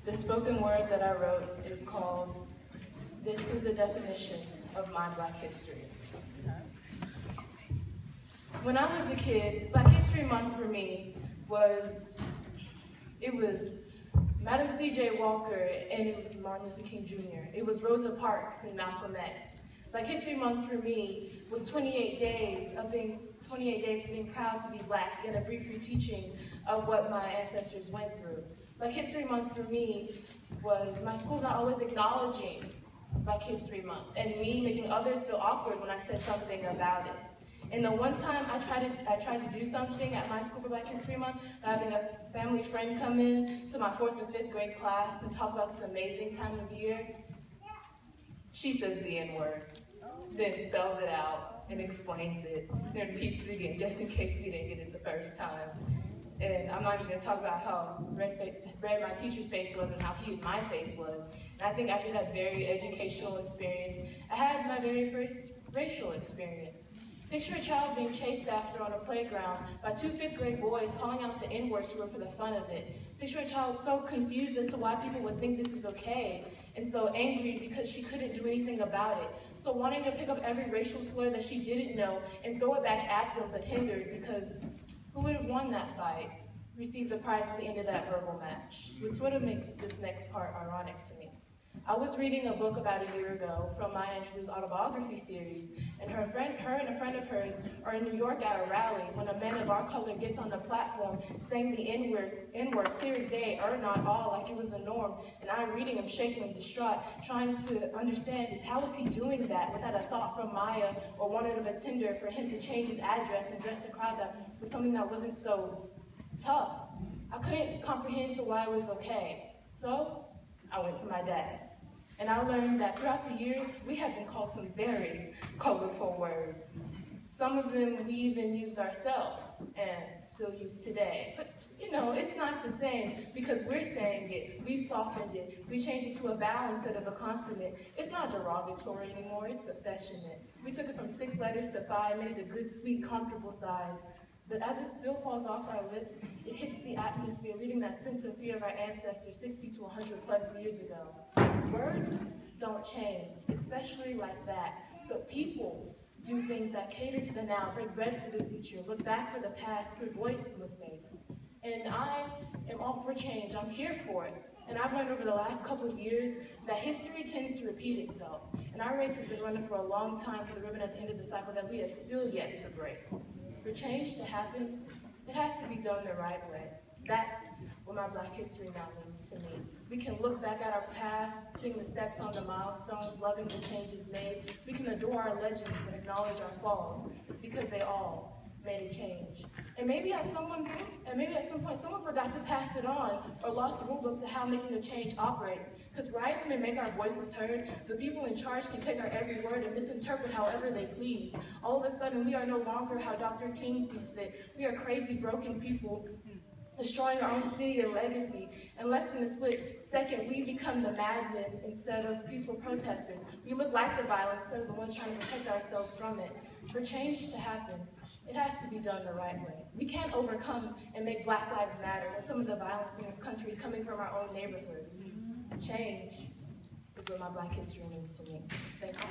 The spoken word that I wrote is called, "This is the definition of my Black history." When I was a kid, Black History Month for me was Madam C.J. Walker and it was Martin Luther King Jr. It was Rosa Parks and Malcolm X. Black History Month for me was 28 days of being proud to be Black and a brief reteaching of what my ancestors went through. Black History Month for me was my school's not always acknowledging Black History Month and me making others feel awkward when I said something about it. And the one time I tried to do something at my school for Black History Month, by having a family friend come in to my 4th and 5th grade class and talk about this amazing time of year, she says the N-word, then spells it out and explains it, and repeats it again, just in case we didn't get it the first time. And I'm not even going to talk about how red my teacher's face was and how heated my face was. And I think after that very educational experience, I had my very first racial experience. Picture a child being chased after on a playground by 2 5th grade boys calling out the N-word to her for the fun of it. Picture a child so confused as to why people would think this is okay, and so angry because she couldn't do anything about it. So wanting to pick up every racial slur that she didn't know and throw it back at them, but hindered because who would have won that fight? Received the prize at the end of that verbal match, which sort of makes this next part ironic to me. I was reading a book about a year ago from Maya Angelou's autobiography series, and her and a friend of hers are in New York at a rally when a man of our color gets on the platform saying the N-word clear as day, or not all, like it was a norm. And I'm reading, I'm shaking and distraught, trying to understand how is he doing that without a thought from Maya or one of a tender for him to change his address and dress the crowd up with something that wasn't so tough. I couldn't comprehend to why it was okay. So I went to my dad. And I learned that throughout the years, we have been called some very colorful words. Some of them we even used ourselves and still use today. But you know, it's not the same because we're saying it, we've softened it, we changed it to a vowel instead of a consonant. It's not derogatory anymore, it's affectionate. We took it from 6 letters to 5, made it a good, sweet, comfortable size. But as it still falls off our lips, it hits the atmosphere, leaving that sense of fear of our ancestors 60 to 100 plus years ago. Words don't change, especially like that. But people do things that cater to the now, break bread for the future, look back for the past to avoid some mistakes. And I am all for change, I'm here for it. And I've learned over the last couple of years that history tends to repeat itself. And our race has been running for a long time for the ribbon at the end of the cycle that we have still yet to break. For change to happen, it has to be done the right way. That's what my Black History now means to me. We can look back at our past, sing the steps on the milestones, loving the changes made. We can adore our legends and acknowledge our falls because they all made a change. And maybe at some point someone forgot to pass it on or lost the rule book to how making a change operates. Because riots may make our voices heard, the people in charge can take our every word and misinterpret however they please. All of a sudden, we are no longer how Dr. King sees fit. We are crazy, broken people destroying our own city and legacy. In less than a split second, we become the madmen instead of peaceful protesters. We look like the violence instead of the ones trying to protect ourselves from it. For change to happen, it has to be done the right way. We can't overcome and make Black Lives Matter when some of the violence in this country is coming from our own neighborhoods. Change is what my Black history means to me. Thank you.